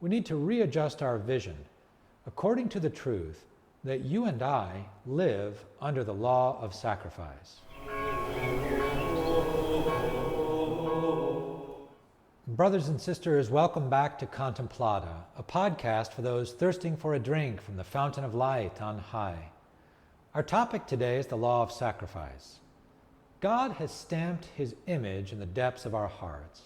we need to readjust our vision according to the truth that you and I live under the law of sacrifice. Brothers and sisters, welcome back to Contemplata, a podcast for those thirsting for a drink from the fountain of light on high. Our topic today is the law of sacrifice. God has stamped His image in the depths of our hearts,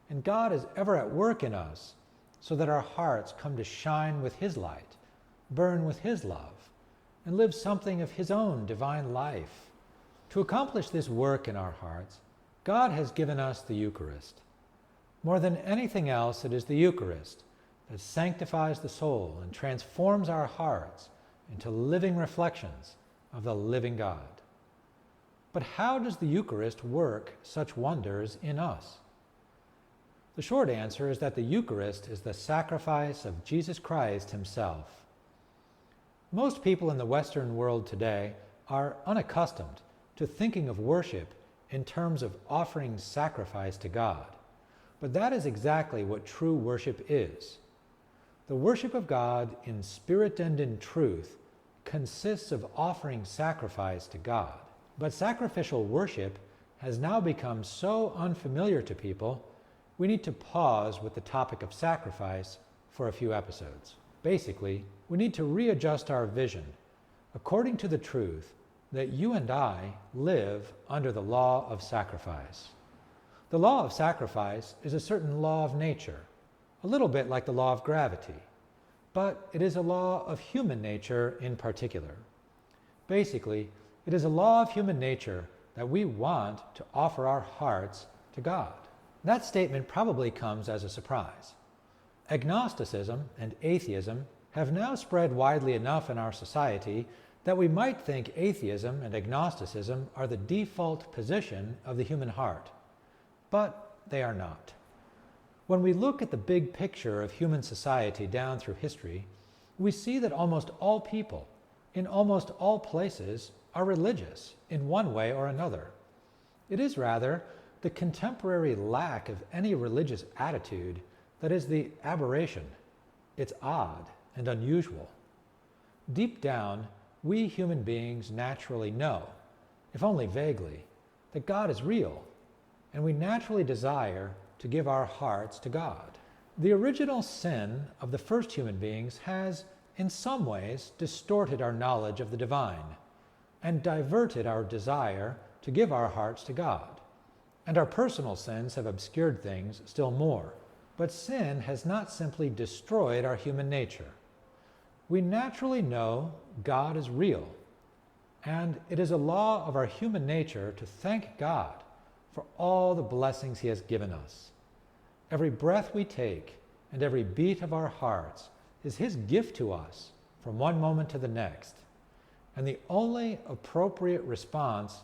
and God is ever at work in us so that our hearts come to shine with His light, burn with His love, and live something of His own divine life. To accomplish this work in our hearts, God has given us the Eucharist. More than anything else, it is the Eucharist that sanctifies the soul and transforms our hearts into living reflections of the living God. But how does the Eucharist work such wonders in us? The short answer is that the Eucharist is the sacrifice of Jesus Christ Himself. Most people in the Western world today are unaccustomed to thinking of worship in terms of offering sacrifice to God. But that is exactly what true worship is. The worship of God in spirit and in truth consists of offering sacrifice to God. But sacrificial worship has now become so unfamiliar to people, we need to pause with the topic of sacrifice for a few episodes. Basically, we need to readjust our vision according to the truth that you and I live under the law of sacrifice. The law of sacrifice is a certain law of nature, a little bit like the law of gravity, but it is a law of human nature in particular. Basically, it is a law of human nature that we want to offer our hearts to God. That statement probably comes as a surprise. Agnosticism and atheism have now spread widely enough in our society that we might think atheism and agnosticism are the default position of the human heart. But they are not. When we look at the big picture of human society down through history, we see that almost all people, in almost all places, are religious in one way or another. It is rather the contemporary lack of any religious attitude that is the aberration. It's odd and unusual. Deep down, we human beings naturally know, if only vaguely, that God is real, and we naturally desire to give our hearts to God. The original sin of the first human beings has, in some ways, distorted our knowledge of the divine and diverted our desire to give our hearts to God. And our personal sins have obscured things still more. But sin has not simply destroyed our human nature. We naturally know God is real, and it is a law of our human nature to thank God for all the blessings He has given us. Every breath we take and every beat of our hearts is His gift to us from one moment to the next. And the only appropriate response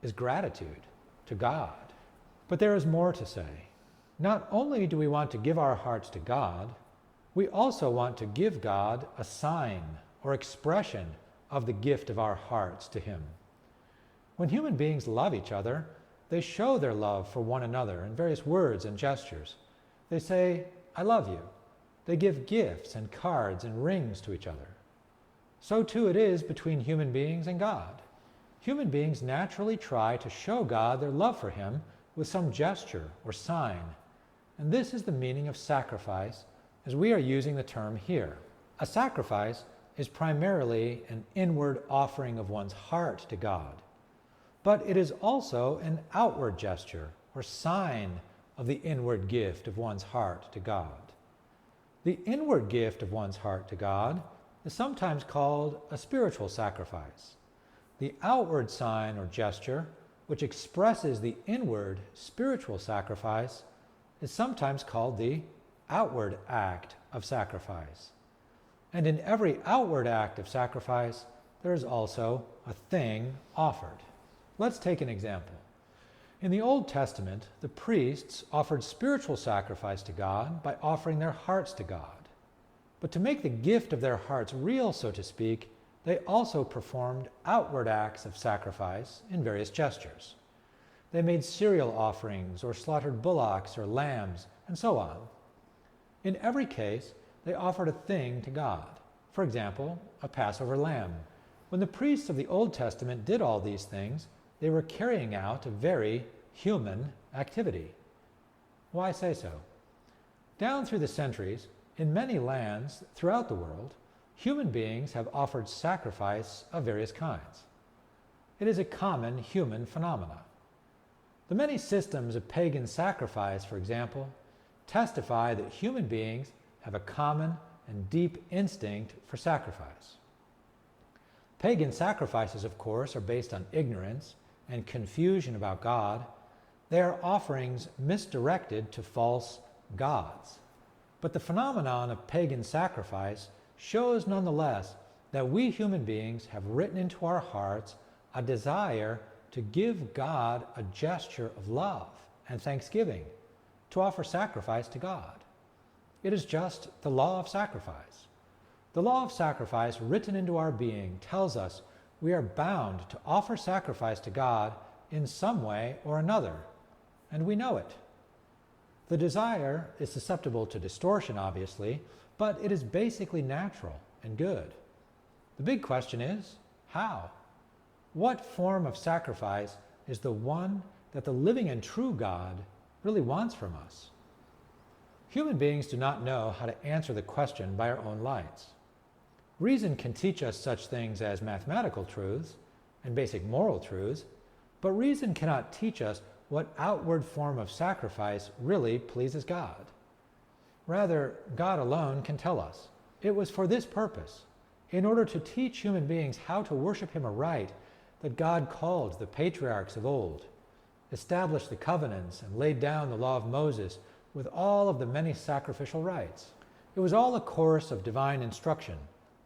is gratitude to God. But there is more to say. Not only do we want to give our hearts to God, we also want to give God a sign or expression of the gift of our hearts to Him. When human beings love each other, they show their love for one another in various words and gestures. They say, "I love you." They give gifts and cards and rings to each other. So too it is between human beings and God. Human beings naturally try to show God their love for Him with some gesture or sign. And this is the meaning of sacrifice as we are using the term here. A sacrifice is primarily an inward offering of one's heart to God. But it is also an outward gesture or sign of the inward gift of one's heart to God. The inward gift of one's heart to God is sometimes called a spiritual sacrifice. The outward sign or gesture, which expresses the inward spiritual sacrifice, is sometimes called the outward act of sacrifice. And in every outward act of sacrifice, there is also a thing offered. Let's take an example. In the Old Testament, the priests offered spiritual sacrifice to God by offering their hearts to God. But to make the gift of their hearts real, so to speak, they also performed outward acts of sacrifice in various gestures. They made cereal offerings or slaughtered bullocks or lambs, and so on. In every case, they offered a thing to God. For example, a Passover lamb. When the priests of the Old Testament did all these things, they were carrying out a very human activity. Why say so? Down through the centuries, in many lands throughout the world, human beings have offered sacrifice of various kinds. It is a common human phenomenon. The many systems of pagan sacrifice, for example, testify that human beings have a common and deep instinct for sacrifice. Pagan sacrifices, of course, are based on ignorance and confusion about God. They are offerings misdirected to false gods. But the phenomenon of pagan sacrifice shows nonetheless that we human beings have written into our hearts a desire to give God a gesture of love and thanksgiving, to offer sacrifice to God. It is just the law of sacrifice. The law of sacrifice written into our being tells us we are bound to offer sacrifice to God in some way or another, and we know it. The desire is susceptible to distortion, obviously, but it is basically natural and good. The big question is, how? What form of sacrifice is the one that the living and true God really wants from us? Human beings do not know how to answer the question by our own lights. Reason can teach us such things as mathematical truths and basic moral truths, but reason cannot teach us what outward form of sacrifice really pleases God. Rather, God alone can tell us. It was for this purpose, in order to teach human beings how to worship Him aright, that God called the patriarchs of old, established the covenants, and laid down the law of Moses with all of the many sacrificial rites. It was all a course of divine instruction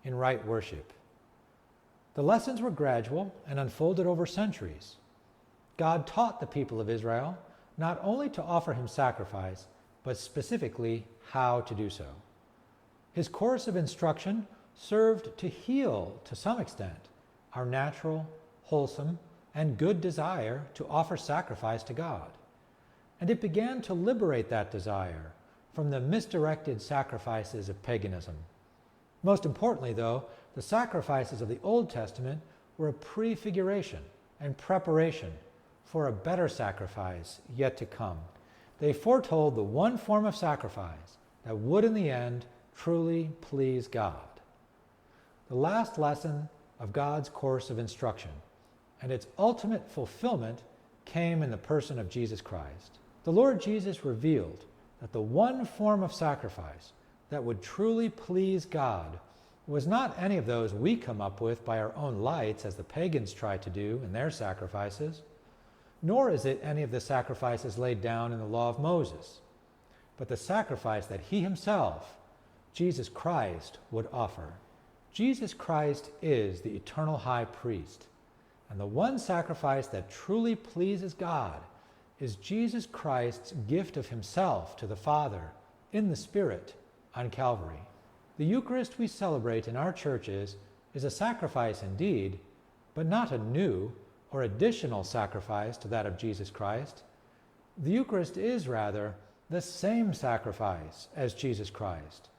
in right worship. The lessons were gradual and unfolded over centuries. God taught the people of Israel not only to offer Him sacrifice, but specifically how to do so. His course of instruction served to heal, to some extent, our natural, wholesome, and good desire to offer sacrifice to God. And it began to liberate that desire from the misdirected sacrifices of paganism. Most importantly, though, the sacrifices of the Old Testament were a prefiguration and preparation for a better sacrifice yet to come. They foretold the one form of sacrifice that would in the end truly please God. The last lesson of God's course of instruction and its ultimate fulfillment came in the person of Jesus Christ. The Lord Jesus revealed that the one form of sacrifice that would truly please God was not any of those we come up with by our own lights, as the pagans try to do in their sacrifices, nor is it any of the sacrifices laid down in the law of Moses, but the sacrifice that He Himself, Jesus Christ, would offer. Jesus Christ is the eternal high priest, and the one sacrifice that truly pleases God is Jesus Christ's gift of Himself to the Father in the Spirit on Calvary. The Eucharist we celebrate in our churches is a sacrifice indeed, but not a new or additional sacrifice to that of Jesus Christ. The Eucharist is rather the same sacrifice as Jesus Christ,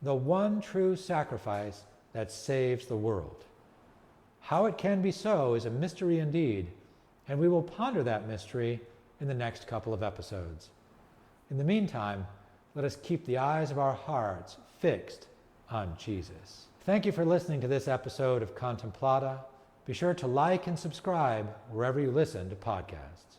the one true sacrifice that saves the world. How it can be so is a mystery indeed, and we will ponder that mystery in the next couple of episodes. In the meantime, let us keep the eyes of our hearts fixed on Jesus. Thank you for listening to this episode of Contemplata. Be sure to like and subscribe wherever you listen to podcasts.